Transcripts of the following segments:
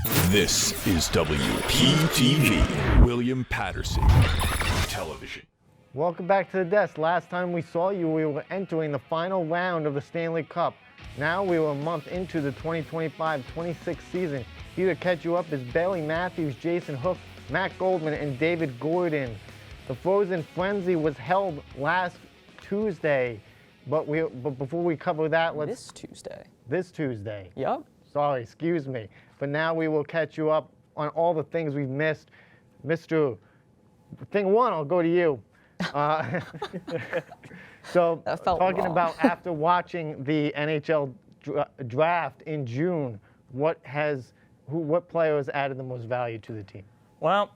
This is WPTV, William Patterson Television. Welcome back to the desk. Last time we saw you, we were entering the final round of the Stanley Cup. Now we were a month into the 2025-26 season. Here to catch you up is Baylee Matthews, Jason Hook, Matt Goldman, and David Gordon. The Frozen Frenzy was held last Tuesday, but before we cover that, This Tuesday. This Tuesday. Yep. Sorry, excuse me. But now we will catch you up on all the things we've missed. Mr. Thing one, I'll go to you. So talking about after watching the NHL draft in June, what player has added the most value to the team? Well,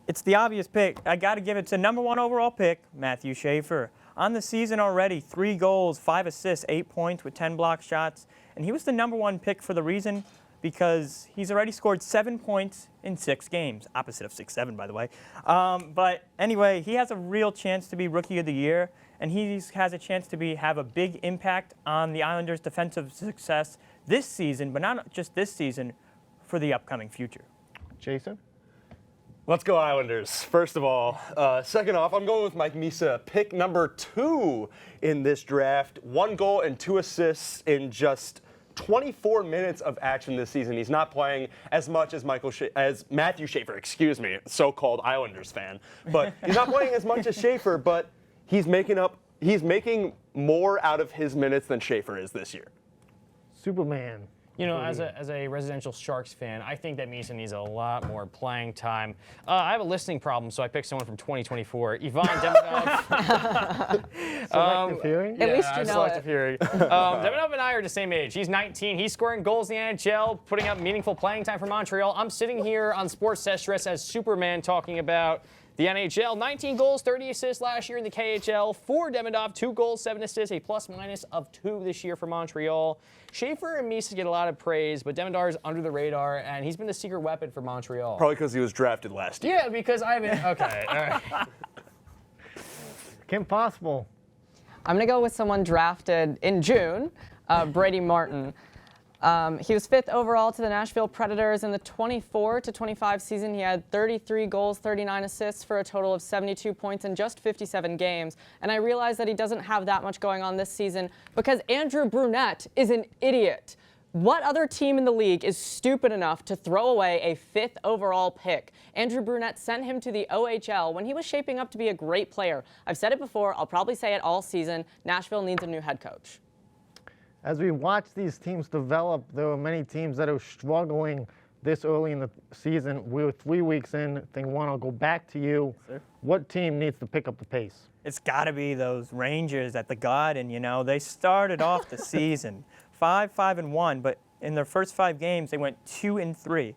it's the obvious pick. I got to give it to number one overall pick, Matthew Schaefer. On the season already, 3 goals, 5 assists, 8 points with 10 block shots. And he was the number one pick for the reason because he's already scored 7 points in 6 games. Opposite of 6-7, by the way. But anyway, he has a real chance to be Rookie of the Year. And he has a chance to have a big impact on the Islanders' defensive success this season, but not just this season, for the upcoming future. Jason? Let's go Islanders. First of all. Second off, I'm going with Mike Misa, pick number 2 in this draft. 1 goal and 2 assists in just 24 minutes of action this season. He's not playing as much as Matthew Schaefer, so-called Islanders fan. But he's not playing as much as Schaefer, but he's making more out of his minutes than Schaefer is this year. Superman. You know, as a residential Sharks fan, I think that Misa needs a lot more playing time. I have a listening problem, so I picked someone from 2024. Ivan Demidov. Selective hearing? At least you know selective it. hearing. Demidov and I are the same age. He's 19. He's scoring goals in the NHL, putting up meaningful playing time for Montreal. I'm sitting here on Sports Desk dressed as Superman talking about the NHL. 19 goals, 30 assists last year in the KHL. For Demidov, 2 goals, 7 assists, a plus-minus of 2 this year for Montreal. Schaefer and Misa get a lot of praise, but Demidov is under the radar, and he's been the secret weapon for Montreal. Probably because he was drafted last year. Yeah, because I haven't. Okay, all right. Kim Possible. I'm going to go with someone drafted in June, Brady Martin. He was 5th overall to the Nashville Predators in the 24-25 season. He had 33 goals, 39 assists for a total of 72 points in just 57 games. And I realize that he doesn't have that much going on this season because Andrew Brunette is an idiot. What other team in the league is stupid enough to throw away a 5th overall pick? Andrew Brunette sent him to the OHL when he was shaping up to be a great player. I've said it before. I'll probably say it all season. Nashville needs a new head coach. As we watch these teams develop, there are many teams that are struggling this early in the season. We're 3 weeks in. Thing one, I'll go back to you. Yes, sir. What team needs to pick up the pace? It's got to be those Rangers at the Garden. You know, they started off the season 5-1, but in their first 5 games, they went 2-3.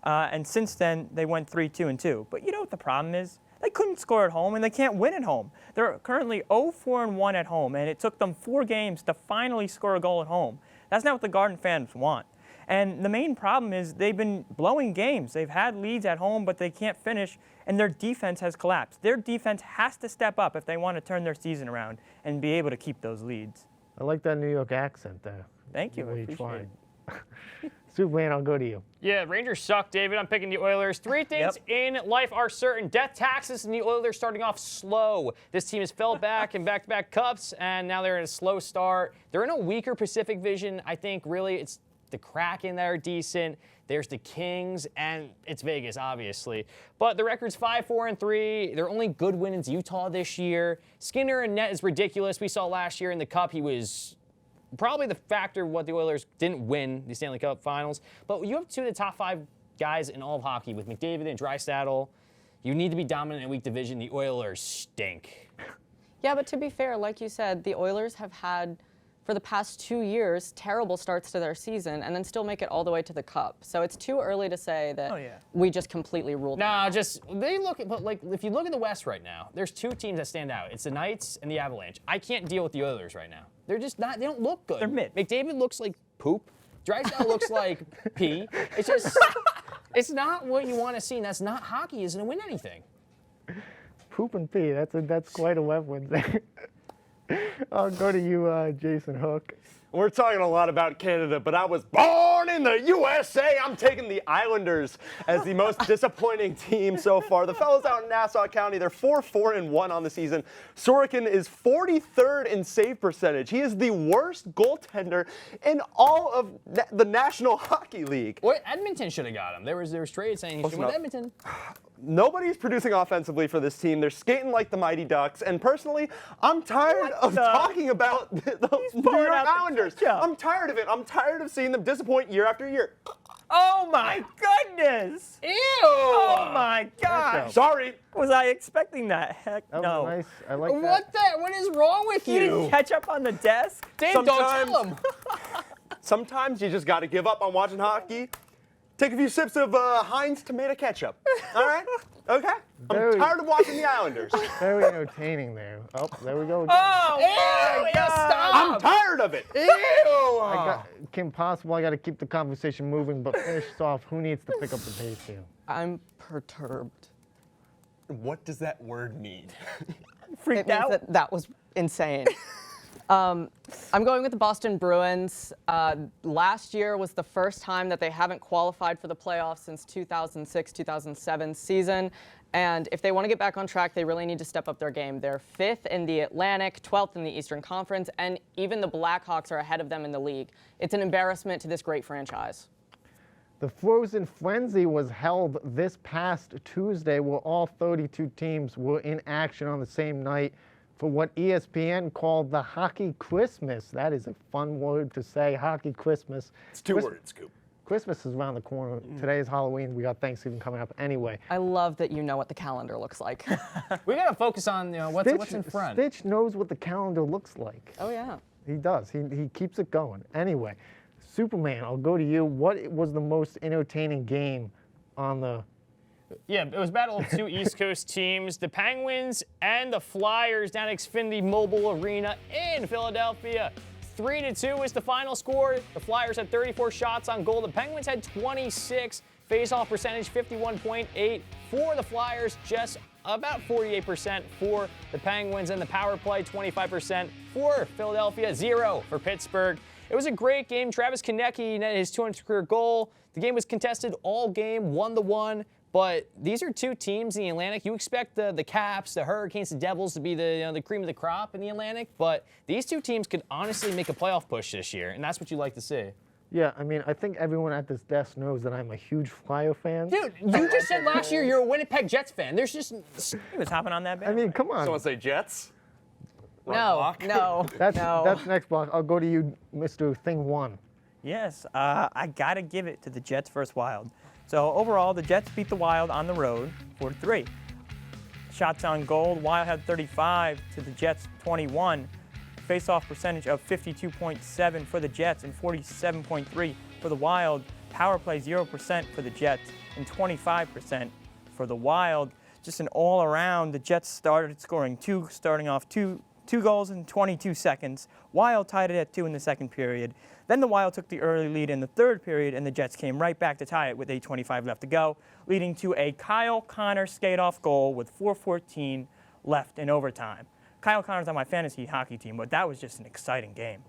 And since then, they went 3-2-2. But you know what the problem is? They couldn't score at home, and they can't win at home. They're currently 0-4-1 at home, and it took them 4 games to finally score a goal at home. That's not what the Garden fans want. And the main problem is they've been blowing games. They've had leads at home, but they can't finish, and their defense has collapsed. Their defense has to step up if they want to turn their season around and be able to keep those leads. I like that New York accent there. Thank you. I Really appreciate it. Superman, I'll go to you. Yeah, Rangers suck, David. I'm picking the Oilers. 3 things in life are certain. Death, taxes, and the Oilers starting off slow. This team has fell back in back-to-back cups, and now they're in a slow start. They're in a weaker Pacific Division. I think, really, it's the Kraken that are decent. There's the Kings, and it's Vegas, obviously. But the record's 5-4-3. Their only good win is Utah this year. Skinner and net is ridiculous. We saw last year in the Cup he was probably the factor of what the Oilers didn't win the Stanley Cup Finals. But you have 2 of the top 5 guys in all of hockey with McDavid and Draisaitl. You need to be dominant in a weak division. The Oilers stink. Yeah, but to be fair, like you said, the Oilers have had, for the past 2 years, terrible starts to their season and then still make it all the way to the Cup. So it's too early to say that we just completely ruled them out. But like, if you look at the West right now, there's 2 teams that stand out. It's the Knights and the Avalanche. I can't deal with the Oilers right now. They're just not, they don't look good. They're mid. McDavid looks like poop. Draisaitl looks like pee. It's just, it's not what you want to see, and that's not hockey isn't to win anything. Poop and pee, that's quite a reference. I'll go to you, Jason Hook. We're talking a lot about Canada, but I was born Born in the USA, I'm taking the Islanders as the most disappointing team so far. The fellas out in Nassau County, they're 4-4-1 on the season. Sorokin is 43rd in save percentage. He is the worst goaltender in all of the National Hockey League. What Edmonton should have got him. There was trade saying he should have went to Edmonton. Nobody's producing offensively for this team. They're skating like the Mighty Ducks. And personally, I'm tired of talking about the New York Islanders. I'm tired of it. I'm tired of seeing them disappoint year after year. Oh my goodness! Ew! Oh my gosh! Sorry. Was I expecting that? Heck That no. was nice. I like that. What is wrong with You didn't catch up on the desk? Dave, don't tell him. Sometimes you just got to give up on watching hockey. Take a few sips of Heinz tomato ketchup. All right? Okay? I'm tired of watching the Islanders. Very entertaining there. Oh, there we go again. Oh my Ew, God! stop. I'm tired of it. Kim Possible, I got to keep the conversation moving, but finish this off. Who needs to pick up the pace here? I'm perturbed. What does that word mean? Freaked It means out. that was insane. I'm going with the Boston Bruins. Last year was the first time that they haven't qualified for the playoffs since 2006-2007 season. And if they want to get back on track, they really need to step up their game. They're 5th in the Atlantic, 12th in the Eastern Conference, and even the Blackhawks are ahead of them in the league. It's an embarrassment to this great franchise. The Frozen Frenzy was held this past Tuesday, where all 32 teams were in action on the same night for what ESPN called the Hockey Christmas. That is a fun word to say, Hockey Christmas. It's two words, Scoop. Christmas is around the corner. Today is Halloween. We got Thanksgiving coming up anyway. I love that you know what the calendar looks like. We gotta focus on what's in front. Stitch knows what the calendar looks like. Oh, yeah. He does. He keeps it going. Anyway, Superman, I'll go to you. What was the most entertaining game on the... Yeah, it was battle of two East Coast teams, the Penguins and the Flyers down at Xfinity Mobile Arena in Philadelphia. 3-2 was the final score. The Flyers had 34 shots on goal. The Penguins had 26. Face-off percentage 51.8 for the Flyers, just about 48% for the Penguins, and the power play 25% for Philadelphia, 0 for Pittsburgh. It was a great game. Travis Konecny netted his 200th career goal. The game was contested all game, 1-1. But these are two teams in the Atlantic. You expect the Caps, the Hurricanes, the Devils to be the cream of the crop in the Atlantic, but these two teams could honestly make a playoff push this year, and that's what you like to see. Yeah, I mean, I think everyone at this desk knows that I'm a huge Flyer fan. Dude, you just said last year you're a Winnipeg Jets fan. There's just... He was hopping on that band. I mean, come on. Someone say Jets? No. That's next block. I'll go to you, Mr. Thing 1. Yes, I got to give it to the Jets versus Wild. So overall, the Jets beat the Wild on the road 4-3. Shots on goal, Wild had 35 to the Jets 21. Face-off percentage of 52.7 for the Jets and 47.3 for the Wild. Power play 0% for the Jets and 25% for the Wild. Just an all-around, the Jets started scoring starting off two goals in 22 seconds. Wild tied it at 2 in the second period. Then the Wild took the early lead in the third period, and the Jets came right back to tie it with 8:25 left to go, leading to a Kyle Connor skate-off goal with 4:14 left in overtime. Kyle Connor's on my fantasy hockey team, but that was just an exciting game.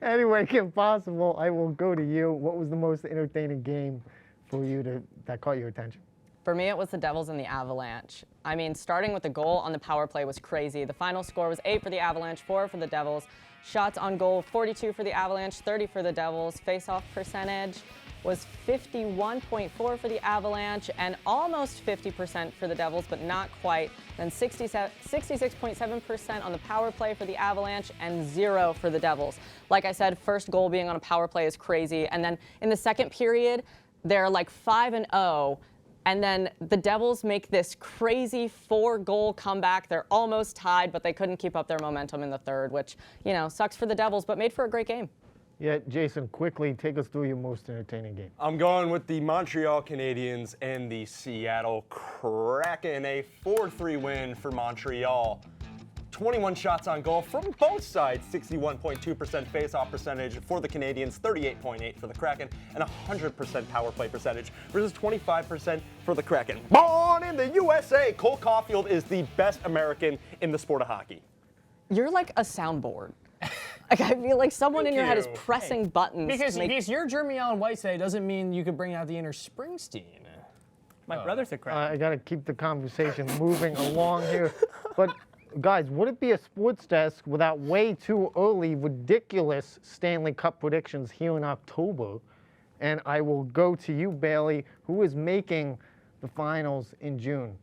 Anyway, Kim Possible, I will go to you. What was the most entertaining game for you that caught your attention? For me, it was the Devils and the Avalanche. I mean, starting with the goal on the power play was crazy. The final score was 8 for the Avalanche, 4 for the Devils. Shots on goal, 42 for the Avalanche, 30 for the Devils. Face-off percentage was 51.4 for the Avalanche and almost 50% for the Devils, but not quite. Then 66.7% on the power play for the Avalanche and 0 for the Devils. Like I said, first goal being on a power play is crazy. And then in the second period, they're like 5-0. And then the Devils make this crazy 4-goal comeback. They're almost tied, but they couldn't keep up their momentum in the third, which, you know, sucks for the Devils, but made for a great game. Yeah, Jason, quickly take us through your most entertaining game. I'm going with the Montreal Canadiens and the Seattle Kraken. A 4-3 win for Montreal. 21 shots on goal from both sides, 61.2% face-off percentage for the Canadiens, 38.8% for the Kraken, and 100% power play percentage versus 25% for the Kraken. Born in the USA, Cole Caulfield is the best American in the sport of hockey. You're like a soundboard. Like, I feel like someone in your head is pressing buttons. Because you're Jeremy Allen Whiteside doesn't mean you could bring out the inner Springsteen. My brother's a crowd. I got to keep the conversation moving along here. But, guys, would it be a sports desk without way too early, ridiculous Stanley Cup predictions here in October? And I will go to you, Baylee, who is making the finals in June.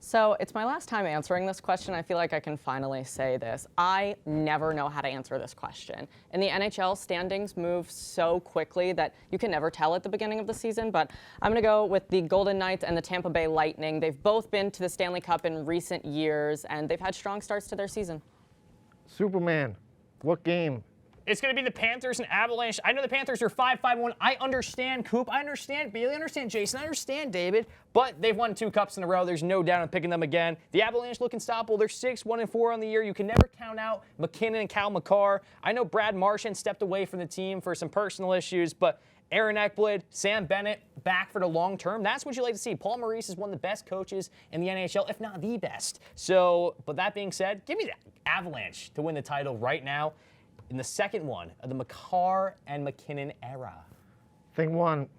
So it's my last time answering this question. I feel like I can finally say this. I never know how to answer this question. In the NHL, standings move so quickly that you can never tell at the beginning of the season, but I'm going to go with the Golden Knights and the Tampa Bay Lightning. They've both been to the Stanley Cup in recent years, and they've had strong starts to their season. Superman, what game? It's going to be the Panthers and Avalanche. I know the Panthers are 5-5-1. I understand, Coop. I understand, Baylee. I understand, Jason. I understand, David. But they've won 2 cups in a row. There's no doubt in picking them again. The Avalanche look unstoppable. They're 6-1-4 on the year. You can never count out McKinnon and Cal McCarr. I know Brad Marchand stepped away from the team for some personal issues, but Aaron Ekblad, Sam Bennett back for the long term. That's what you like to see. Paul Maurice is one of the best coaches in the NHL, if not the best. So, but that being said, give me the Avalanche to win the title right now in the second one of the McCarr and McKinnon era. Thing one,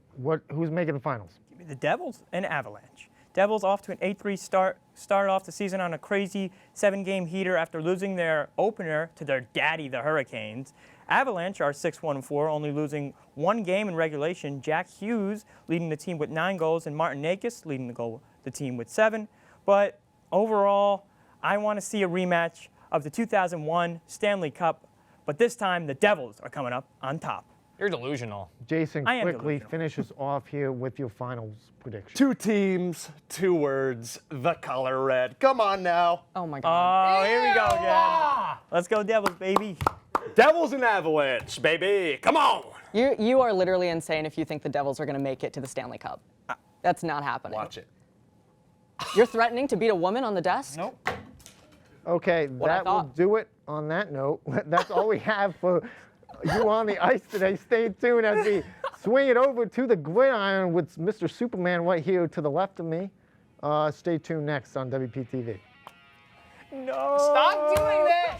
who's making the finals? Give me the Devils and Avalanche. Devils off to an 8-3 start. Started off the season on a crazy 7-game heater after losing their opener to their daddy, the Hurricanes. Avalanche are 6-1-4, only losing 1 game in regulation. Jack Hughes leading the team with 9 goals, and Martin Nakis leading the team with 7. But overall, I want to see a rematch of the 2001 Stanley Cup. But this time, the Devils are coming up on top. You're delusional. Jason, I am quickly delusional. finish us off here with your finals prediction. 2 teams, 2 words, the color red. Come on now. Oh, my God. Oh, here we go again. Let's go Devils, baby. Devils and Avalanche, baby. Come on. You are literally insane if you think the Devils are going to make it to the Stanley Cup. That's not happening. Watch it. You're threatening to beat a woman on the desk? Nope. Okay, I that will thought. do it on that note. That's all we have for you on the ice today. Stay tuned as we swing it over to the gridiron with Mr. Superman right here to the left of me. Stay tuned next on WPTV. No. Stop doing that.